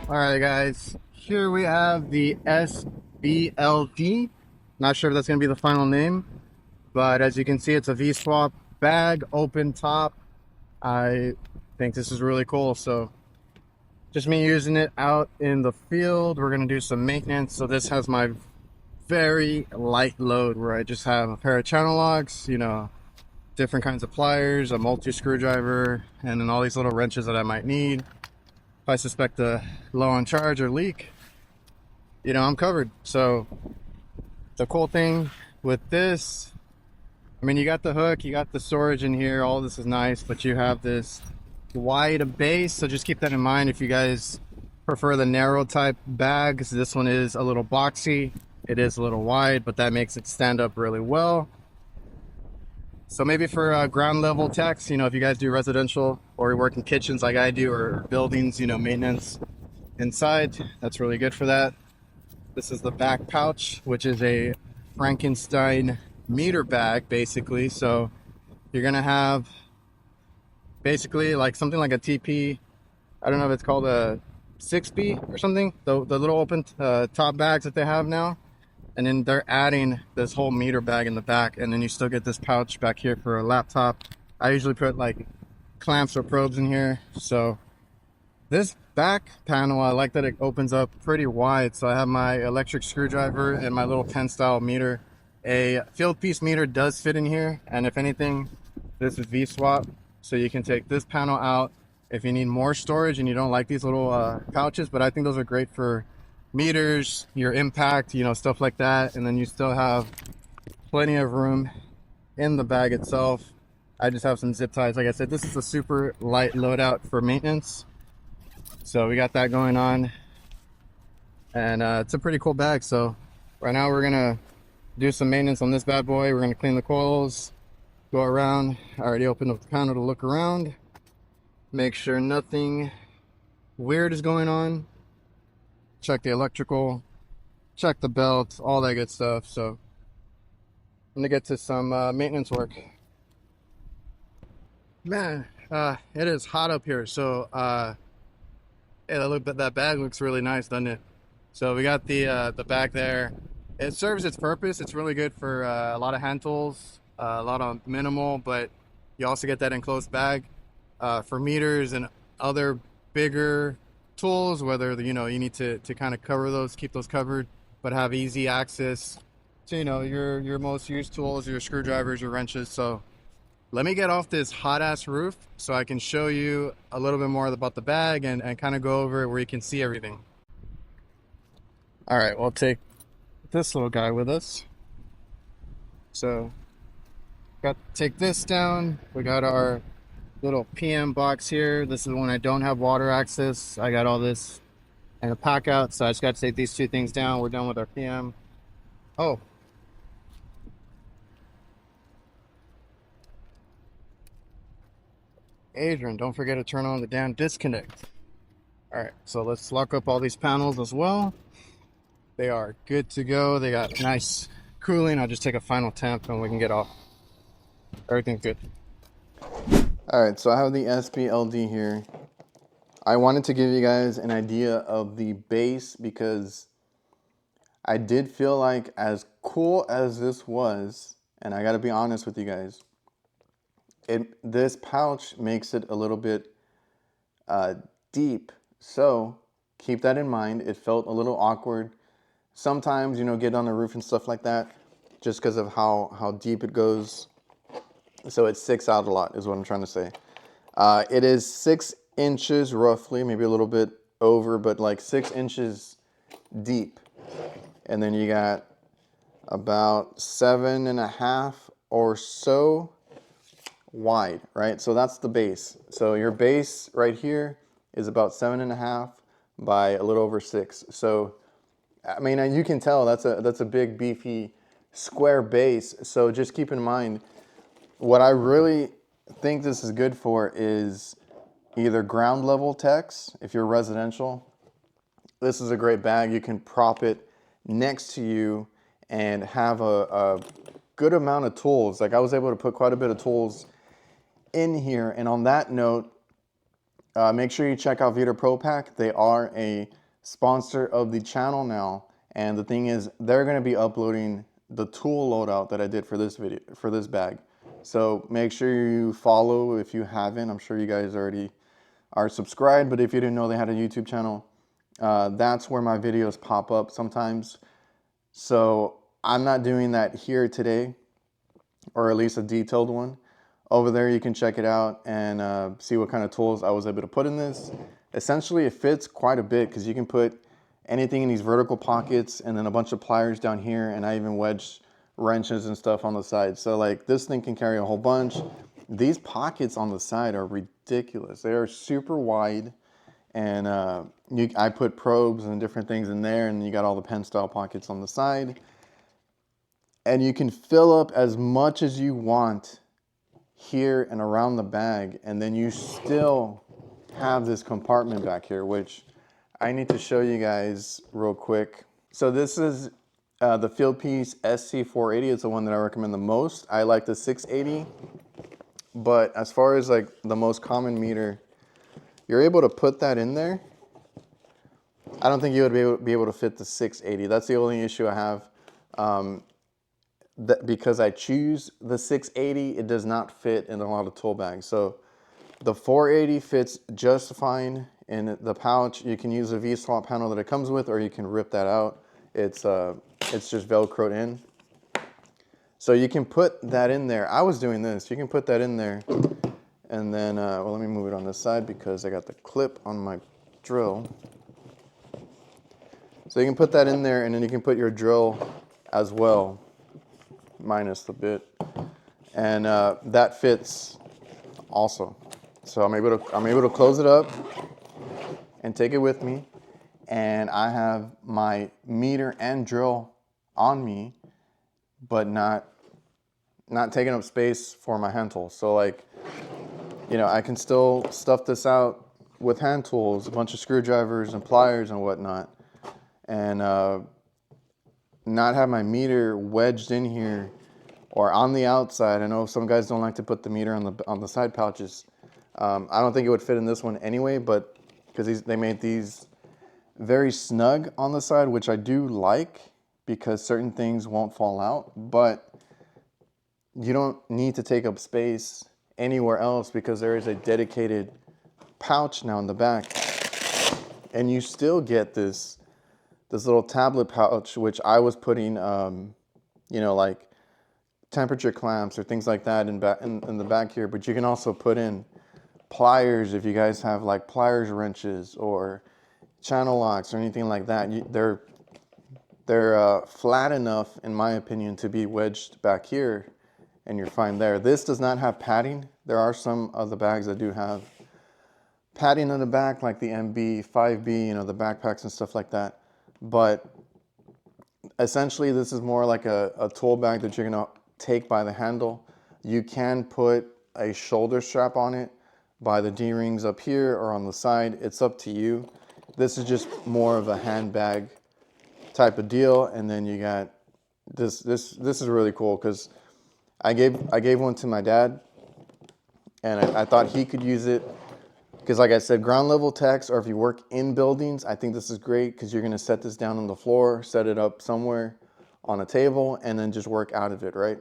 All right, guys. Here we have the SBLD. Not sure if that's going to be the final name, but as you can see, it's a V-swap bag, open top. I think this is really cool. So just me using it out in the field. We're going to do some maintenance. So this has my very light load where I just have a pair of channel locks, different kinds of pliers, a multi-screwdriver, and then all these little wrenches that I might need. If I suspect a low on charge or leak, I'm covered. So the cool thing with this, I mean, you got the hook, you got the storage in here, all this is nice, but you have this wide base. So just keep that in mind if you guys prefer the narrow type bags. This one is a little boxy. It is a little wide, but that makes it stand up really well. So maybe for ground level techs, if you guys do residential or you work in kitchens like I do, or buildings, maintenance inside, that's really good for that. This is the back pouch, which is a Frankenstein meter bag, basically. So you're gonna have basically like something like a TP. I don't know if it's called a 6B or something. The little open top bags that they have now. And then they're adding this whole meter bag in the back, and then you still get this pouch back here for a laptop. I usually put like clamps or probes in here. So this back panel, I like that it opens up pretty wide. So I have my electric screwdriver and my little pen style meter. A field piece meter does fit in here, and if anything, this is V-swap, so you can take this panel out if you need more storage and you don't like these little pouches. But I think those are great for meters, your impact, stuff like that. And then you still have plenty of room in the bag itself. I just have some zip ties. Like I said, this is a super light loadout for maintenance. So we got that going on. And it's a pretty cool bag. So right now we're gonna do some maintenance on this bad boy. We're gonna clean the coils, go around. I already opened up the panel to look around, make sure nothing weird is going on. Check the electrical, check the belt, all that good stuff. So I'm gonna get to some maintenance work. Man, it is hot up here. So that bag looks really nice, doesn't it? So we got the bag there. It serves its purpose. It's really good for a lot of hand tools, a lot of minimal, but you also get that enclosed bag for meters and other bigger tools, whether you need to kind of cover those, keep those covered, but have easy access to your most used tools, your screwdrivers, your wrenches. So let me get off this hot ass roof so I can show you a little bit more about the bag and kind of go over it where you can see everything. All right, we'll take this little guy with us. So got to take this down. We got our little PM box here. This is when I don't have water access. I got all this and a pack out, so I just got to take these two things down. We're done with our PM. Oh, Adrian, don't forget to turn on the damn disconnect. All right, so let's lock up all these panels as well. They are good to go. They got nice cooling. I'll just take a final temp and we can get off. Everything's good. All right, so I have the SBLD here. I wanted to give you guys an idea of the base because I did feel like, as cool as this was, and I gotta be honest with you guys, this pouch makes it a little bit deep. So keep that in mind. It felt a little awkward. Sometimes, get on the roof and stuff like that, just because of how deep it goes. So it sticks out a lot is what I'm trying to say. It is 6 inches roughly, maybe a little bit over, but like 6 inches deep. And then you got about 7.5 or so wide, right? So that's the base. So your base right here is about 7.5 by a little over 6. So I mean, you can tell that's a big beefy square base. So just keep in mind, what I really think this is good for is either ground level techs. If you're residential, this is a great bag. You can prop it next to you and have a good amount of tools. Like I was able to put quite a bit of tools in here. And on that note, Make sure you check out Veto Pro Pack. They are a sponsor of the channel now, and the thing is, they're going to be uploading the tool loadout that I did for this video, for this bag. So make sure you follow if you haven't. I'm sure you guys already are subscribed, but if you didn't know they had a YouTube channel, that's where my videos pop up sometimes. So I'm not doing that here today, or at least a detailed one. Over there you can check it out and see what kind of tools I was able to put in this. Essentially it fits quite a bit because you can put anything in these vertical pockets and then a bunch of pliers down here, and I even wedged wrenches and stuff on the side. So like this thing can carry a whole bunch. These pockets on the side are ridiculous. They are super wide, and I put probes and different things in there, and you got all the pen style pockets on the side. And you can fill up as much as you want here and around the bag, and then you still have this compartment back here, which I need to show you guys real quick. So this is the Fieldpiece SC480. It's the one that I recommend the most. I like the 680, but as far as like the most common meter, you're able to put that in there. I don't think you would be able to fit the 680. That's the only issue I have. Because I choose the 680, it does not fit in a lot of tool bags. So the 480 fits just fine in the pouch. You can use a V-swap handle that it comes with, or you can rip that out. It's just Velcroed in. So you can put that in there. I was doing this. You can put that in there, and then, well, let me move it on this side because I got the clip on my drill. So you can put that in there, and then you can put your drill as well, minus the bit, and that fits also. So I'm able to close it up and take it with me, and I have my meter and drill on me, but not taking up space for my hand tools. So like, you know, I can still stuff this out with hand tools, a bunch of screwdrivers and pliers and whatnot, and not have my meter wedged in here or on the outside. I know some guys don't like to put the meter on the side pouches. I don't think it would fit in this one anyway, but because they made these very snug on the side, which I do like because certain things won't fall out, but you don't need to take up space anywhere else because there is a dedicated pouch now in the back, and you still get this little tablet pouch, which I was putting, you know, like temperature clamps or things like that in the back here. But you can also put in pliers if you guys have like pliers wrenches or channel locks or anything like that. They're flat enough, in my opinion, to be wedged back here, and you're fine there. This does not have padding. There are some of the bags that do have padding on the back, like the MB, 5B, you know, the backpacks and stuff like that. But essentially, this is more like a tool bag that you're gonna take by the handle. You can put a shoulder strap on it by the D-rings up here or on the side. It's up to you. This is just more of a handbag type of deal. And then you got this is really cool because I gave one to my dad, and I thought he could use it because, like I said, ground level techs, or if you work in buildings, I think this is great because you're gonna set this down on the floor, set it up somewhere on a table, and then just work out of it, right?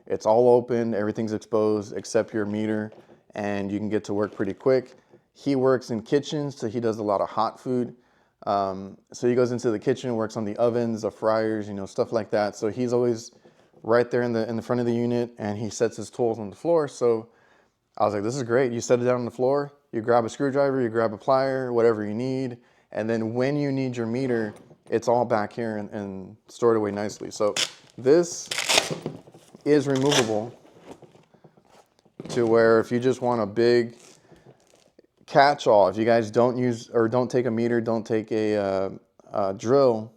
It's all open, everything's exposed except your meter, and you can get to work pretty quick. He works in kitchens, so he does a lot of hot food. So he goes into the kitchen, works on the ovens, the fryers, you know, stuff like that. So he's always right there in the front of the unit, and he sets his tools on the floor. So I was like, this is great. You set it down on the floor, you grab a screwdriver, you grab a plier, whatever you need, and then when you need your meter, it's all back here and stored away nicely. So this is removable to where if you just want a big catch-all, if you guys don't use or don't take a meter, don't take a drill,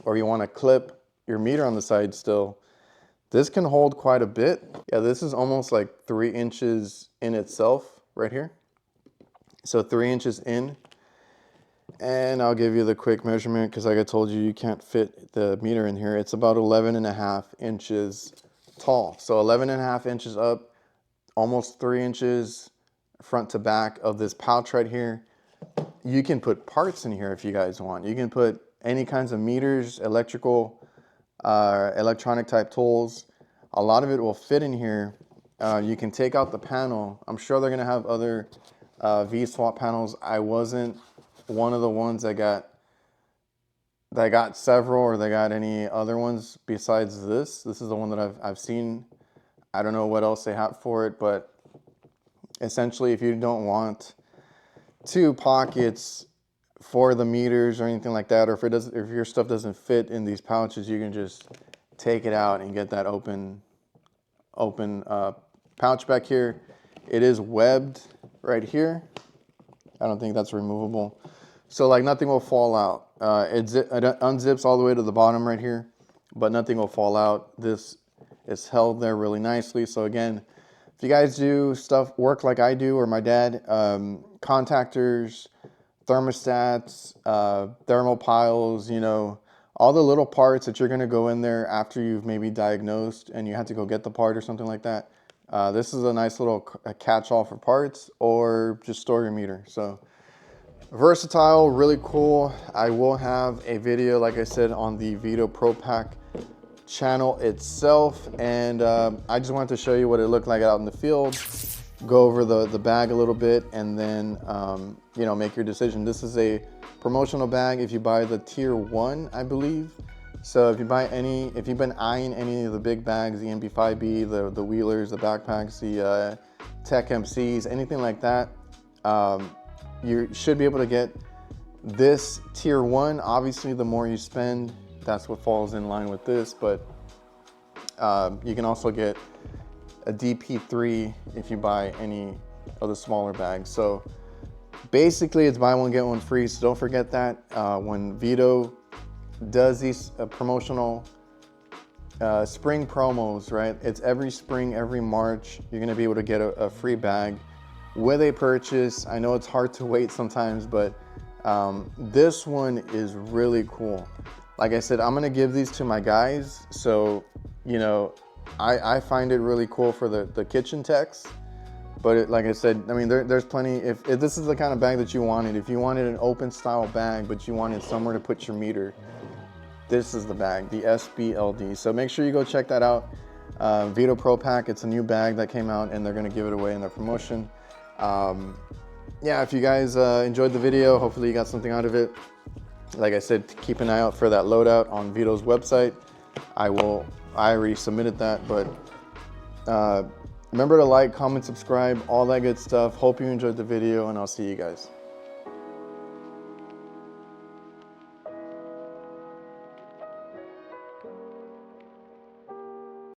or you want to clip your meter on the side still, this can hold quite a bit. Yeah, this is almost like 3 inches in itself right here. So 3 inches in. And I'll give you the quick measurement because like I told you, you can't fit the meter in here. It's about 11.5 inches tall. So 11.5 inches up, almost 3 inches front to back of this pouch right here. You can put parts in here if you guys want. You can put any kinds of meters, electrical, electronic type tools. A lot of it will fit in here. You can take out the panel. I'm sure they're gonna have other V-swap panels. I wasn't one of the ones that got several, or they got any other ones besides this. This is the one that I've seen. I don't know what else they have for it, but essentially, if you don't want two pockets for the meters or anything like that, or if your stuff doesn't fit in these pouches, you can just take it out and get that open pouch back here. It is webbed right here. I don't think that's removable. So like nothing will fall out. It unzips all the way to the bottom right here, but nothing will fall out. This is held there really nicely. So again, if you guys do work like I do, or my dad, contactors, thermostats, thermal piles, you know, all the little parts that you're gonna go in there after you've maybe diagnosed and you have to go get the part or something like that. This is a nice little catch-all for parts, or just store your meter. So versatile, really cool. I will have a video, like I said, on the Veto Pro Pack channel itself, and I just wanted to show you what it looked like out in the field, go over the bag a little bit, and then you know, make your decision. This is a promotional bag if you buy the tier 1, I believe. So if you buy if you've been eyeing any of the big bags, the MB5B, the wheelers, the backpacks, the Tech MCs, anything like that, you should be able to get this tier 1. Obviously, the more you spend, that's what falls in line with this, but you can also get a DP3 if you buy any of the smaller bags. So basically, it's buy one, get one free, so don't forget that. When Veto does these promotional spring promos, right? It's every spring, every March, you're gonna be able to get a free bag with a purchase. I know it's hard to wait sometimes, but this one is really cool. Like I said, I'm gonna give these to my guys. So, you know, I find it really cool for the kitchen techs. But like I said, I mean, there's plenty. If this is the kind of bag that you wanted, if you wanted an open style bag, but you wanted somewhere to put your meter, this is the bag, the SBLD. So make sure you go check that out. Veto Pro Pack, it's a new bag that came out, and they're gonna give it away in their promotion. Yeah, if you guys enjoyed the video, hopefully you got something out of it. Like I said, keep an eye out for that loadout on Veto's website. I already submitted that, but remember to like, comment, subscribe, all that good stuff. Hope you enjoyed the video, and I'll see you guys.